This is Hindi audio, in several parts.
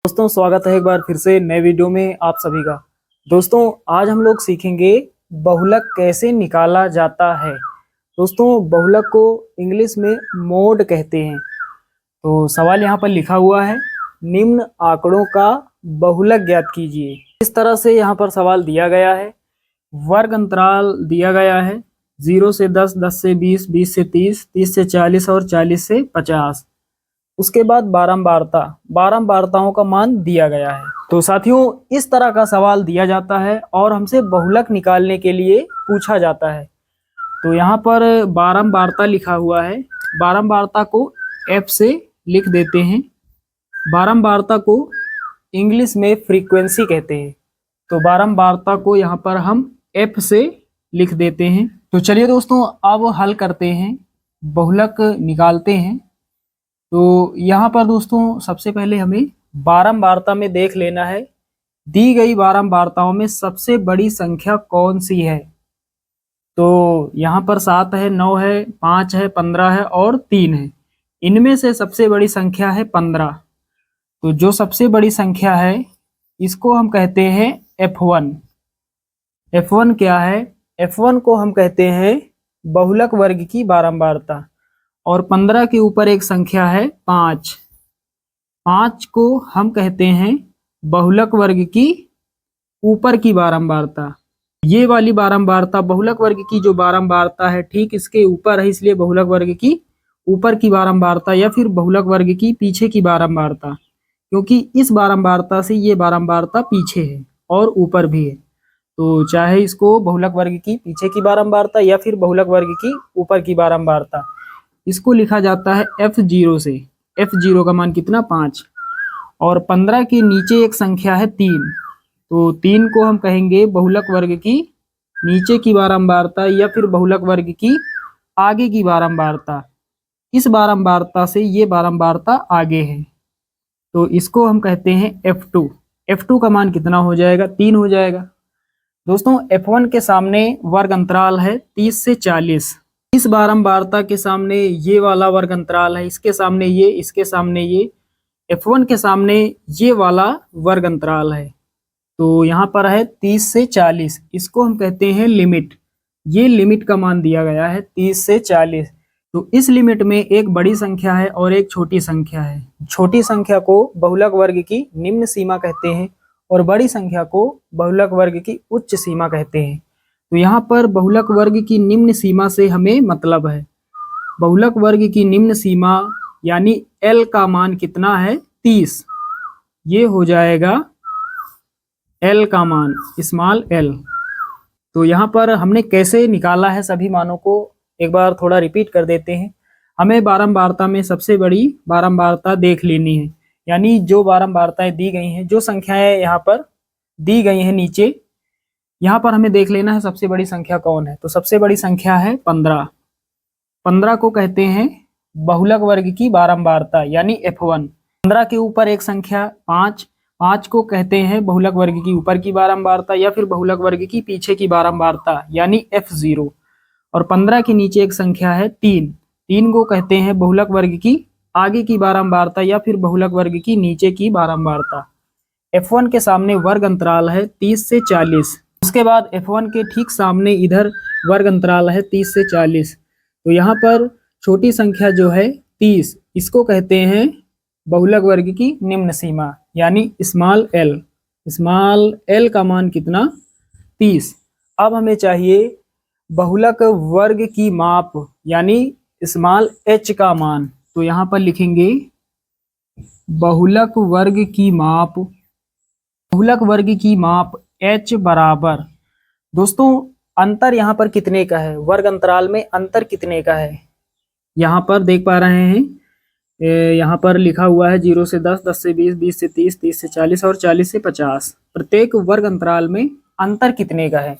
दोस्तों स्वागत है एक बार फिर से नए वीडियो में आप सभी का। दोस्तों आज हम लोग सीखेंगे बहुलक कैसे निकाला जाता है। दोस्तों बहुलक को इंग्लिश में मोड कहते हैं। तो सवाल यहाँ पर लिखा हुआ है, निम्न आंकड़ों का बहुलक ज्ञात कीजिए। इस तरह से यहाँ पर सवाल दिया गया है। वर्ग अंतराल दिया गया है 0 से 10, 10 से 20, 20 से 30, 30 से 40 और 40 से 50। उसके बाद बारंबारताओं का मान दिया गया है। तो साथियों इस तरह का सवाल दिया जाता है और हमसे बहुलक निकालने के लिए पूछा जाता है। तो यहाँ पर बारंबारता लिखा हुआ है, बारंबारता को F से लिख देते हैं। बारंबारता को इंग्लिश में फ्रीक्वेंसी कहते हैं। तो बारंबारता को यहाँ पर हम F से लिख देते हैं। तो चलिए दोस्तों अब हल करते हैं, बहुलक निकालते हैं। तो यहाँ पर दोस्तों सबसे पहले हमें बारंबारता में देख लेना है, दी गई बारंबारताओं में सबसे बड़ी संख्या कौन सी है। तो यहाँ पर 7 है, 9 है, 5 है, 15 है और 3 है। इनमें से सबसे बड़ी संख्या है 15। तो जो सबसे बड़ी संख्या है इसको हम कहते हैं F1। F1 क्या है? F1 को हम कहते हैं बहुलक वर्ग की बारंबारता। और 15 के ऊपर एक संख्या है 5। 5 को हम कहते हैं बहुलक वर्ग की ऊपर की बारंबारता। ये वाली बारंबारता बहुलक वर्ग की जो बारंबारता है ठीक इसके ऊपर है, इसलिए बहुलक वर्ग की ऊपर की बारंबारता या फिर बहुलक वर्ग की पीछे की बारंबारता, क्योंकि इस बारंबारता से ये बारंबारता पीछे है और ऊपर भी है। तो चाहे इसको बहुलक वर्ग की पीछे की बारंबारता या फिर बहुलक वर्ग की ऊपर की बारंबारता, इसको लिखा जाता है F0 से। F0 का मान कितना? 5। और 15 के नीचे एक संख्या है 3। तो 3 को हम कहेंगे बहुलक वर्ग की नीचे की बारंबारता या फिर बहुलक वर्ग की आगे की बारंबारता। इस बारंबारता से ये बारंबारता आगे है, तो इसको हम कहते हैं F2। F2 का मान कितना हो जाएगा? 3 हो जाएगा। दोस्तों F1 के सामने वर्ग अंतराल है 30 से 40। इस बारंबारता के सामने ये वाला वर्ग अंतराल है, इसके सामने ये, इसके सामने ये। F1 के सामने ये वाला वर्ग अंतराल है। तो यहाँ पर है 30 से 40, इसको हम कहते हैं लिमिट। ये लिमिट का मान दिया गया है 30 से 40। तो इस लिमिट में एक बड़ी संख्या है और एक छोटी संख्या है। छोटी संख्या को बहुलक वर्ग की निम्न सीमा कहते हैं और बड़ी संख्या को बहुलक वर्ग की उच्च सीमा कहते हैं। तो यहाँ पर बहुलक वर्ग की निम्न सीमा से हमें मतलब है। बहुलक वर्ग की निम्न सीमा यानी L का मान कितना है? 30। ये हो जाएगा L का मान, स्मॉल l। तो यहाँ पर हमने कैसे निकाला है सभी मानों को एक बार थोड़ा रिपीट कर देते हैं। हमें बारंबारता में सबसे बड़ी बारंबारता देख लेनी है, यानी जो बारंबारताएं दी गई हैं, जो संख्याएं यहाँ पर दी गई हैं नीचे, यहाँ पर हमें देख लेना है सबसे बड़ी संख्या कौन है। तो सबसे बड़ी संख्या है 15। 15 को कहते हैं बहुलक वर्ग की बारंबारता यानी F1। 15 के ऊपर एक संख्या 5। 5 को कहते हैं बहुलक वर्ग की ऊपर की बारंबारता या फिर बहुलक वर्ग की पीछे की बारंबारता यानी F0। और 15 के नीचे एक संख्या है 3। 3 को कहते हैं बहुलक वर्ग की आगे की बारंबारता या फिर बहुलक वर्ग की नीचे की बारंबारता। F1 के सामने वर्ग अंतराल है 30 से 40। उसके बाद F1 के ठीक सामने इधर वर्ग अंतराल है 30 से 40। तो यहाँ पर छोटी संख्या जो है 30, इसको कहते हैं बहुलक वर्ग की निम्न सीमा यानी स्मॉल l। स्मॉल l का मान कितना? 30। अब हमें चाहिए बहुलक वर्ग की माप यानी स्मॉल h का मान। तो यहाँ पर लिखेंगे बहुलक वर्ग की माप। बहुलक वर्ग की माप h बराबर, दोस्तों अंतर यहाँ पर कितने का है? वर्ग अंतराल में अंतर कितने का है? यहाँ पर देख पा रहे हैं, यहाँ पर लिखा हुआ है 0 से 10, 10 से 20, 20 से 30, 30 से 40 और 40 से 50। प्रत्येक वर्ग अंतराल में अंतर कितने का है?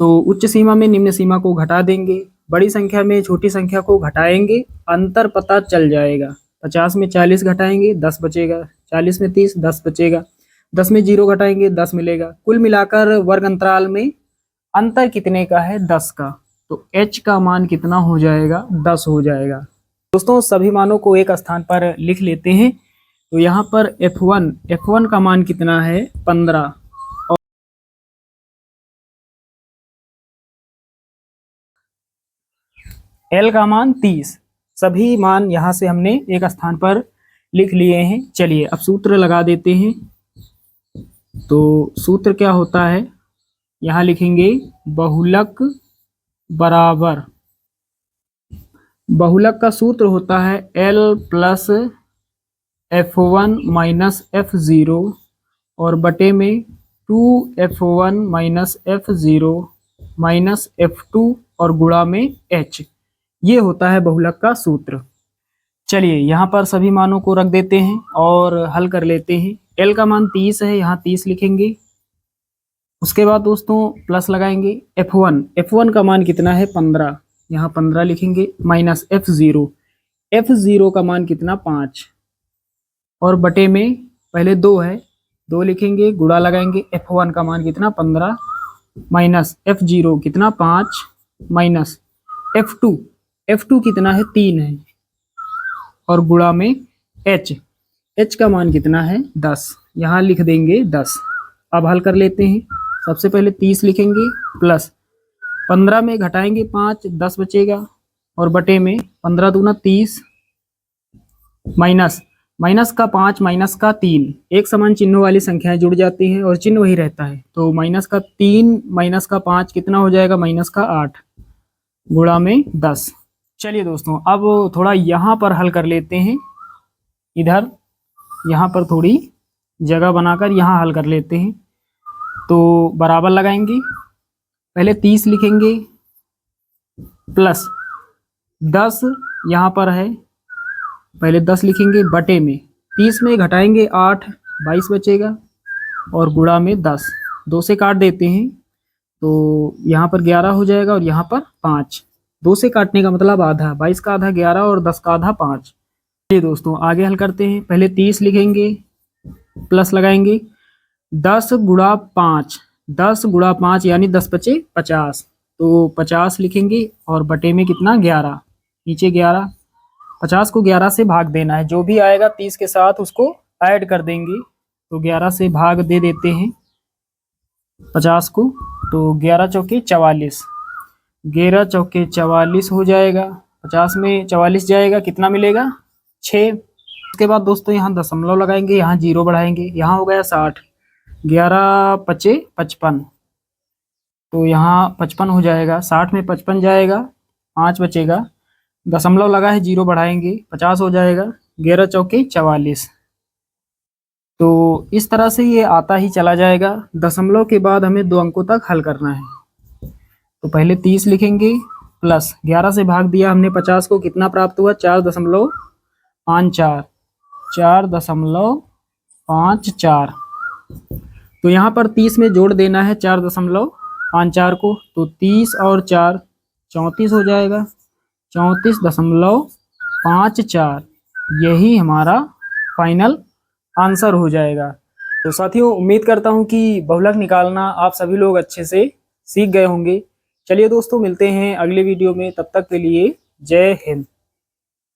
तो उच्च सीमा में निम्न सीमा को घटा देंगे, बड़ी संख्या में छोटी संख्या को घटाएंगे, अंतर पता चल जाएगा। 50 में 40 घटाएंगे 10 बचेगा, 40 में 30 10 बचेगा, 10 में 0 घटाएंगे 10 मिलेगा। कुल मिलाकर वर्ग अंतराल में अंतर कितने का है? 10 का। तो h का मान कितना हो जाएगा? 10 हो जाएगा। दोस्तों सभी मानों को एक स्थान पर लिख लेते हैं। तो यहाँ पर F1 का मान कितना है 15 और L का मान 30। सभी मान यहाँ से हमने एक स्थान पर लिख लिए हैं। चलिए अब सूत्र लगा देते हैं। तो सूत्र क्या होता है, यहाँ लिखेंगे बहुलक बराबर, बहुलक का सूत्र होता है L plus F1 minus F0 और बटे में 2F1 minus F0 minus F2 और गुणा में H। ये होता है बहुलक का सूत्र। चलिए यहाँ पर सभी मानों को रख देते हैं और हल कर लेते हैं। L का मान 30 है, यहाँ 30 लिखेंगे। उसके बाद दोस्तों प्लस लगाएंगे। F1 का मान कितना है 15, यहाँ 15 लिखेंगे माइनस F0 का मान कितना 5 और बटे में पहले 2 है 2 लिखेंगे, गुणा लगाएंगे। F1 का मान कितना 15 माइनस F0 कितना 5 माइनस F2 कितना है 3 है और गुणा में H का मान कितना है 10, यहाँ लिख देंगे 10। अब हल कर लेते हैं। सबसे पहले 30 लिखेंगे प्लस 15 में घटाएंगे 5 10 बचेगा और बटे में 15 दूना 30 माइनस का 5 माइनस का 3, एक समान चिन्हों वाली संख्याएं जुड़ जाती हैं और चिन्ह वही रहता है। तो माइनस का 3 माइनस का 5 कितना हो जाएगा माइनस का 8 गुणा में 10। चलिए दोस्तों अब थोड़ा यहाँ पर हल कर लेते हैं। इधर यहाँ पर थोड़ी जगह बनाकर यहाँ हल कर लेते हैं। तो बराबर लगाएंगे, पहले 30 लिखेंगे प्लस 10 यहाँ पर है, पहले 10 लिखेंगे बटे में 30 में घटाएंगे 8 22 बचेगा और गुणा में 10, 2 से काट देते हैं तो यहाँ पर 11 हो जाएगा और यहाँ पर 5। 2 से काटने का मतलब आधा, 22 का आधा 11 और 10 का आधा 5। चलिए दोस्तों आगे हल करते हैं। पहले 30 लिखेंगे प्लस लगाएंगे 10 गुणा 5 यानी 10 बचे 50, तो 50 लिखेंगे और बटे में कितना 11, नीचे 11, 50 को 11 से भाग देना है, जो भी आएगा 30 के साथ उसको ऐड कर देंगे। तो 11 से भाग दे देते हैं 50 को, तो 11 चौके 44, 11 चौके 44 हो जाएगा। 50 में 44 जाएगा, कितना मिलेगा 6। उसके बाद दोस्तों यहाँ दशमलव लगाएंगे, यहाँ 0 बढ़ाएंगे, यहाँ हो गया 60, 11 पचे 55, तो यहाँ 55 हो जाएगा। 60 में 55 जाएगा, 5 बचेगा, दशमलव लगा है 0 बढ़ाएंगे 50 हो जाएगा, 11 चौके 44। तो इस तरह से ये आता ही चला जाएगा। दशमलव के बाद हमें 2 अंकों तक हल करना है। तो पहले 30 लिखेंगे प्लस 11 से भाग दिया हमने 50 को, कितना प्राप्त हुआ 4.54, 4.54। तो यहाँ पर 30 में जोड़ देना है 4.54 को, तो 30 और 4 34 हो जाएगा, 34.54। यही हमारा फाइनल आंसर हो जाएगा। तो साथियों उम्मीद करता हूँ कि बहुलक निकालना आप सभी लोग अच्छे से सीख गए होंगे। चलिए दोस्तों मिलते हैं अगले वीडियो में, तब तक के लिए जय हिंद।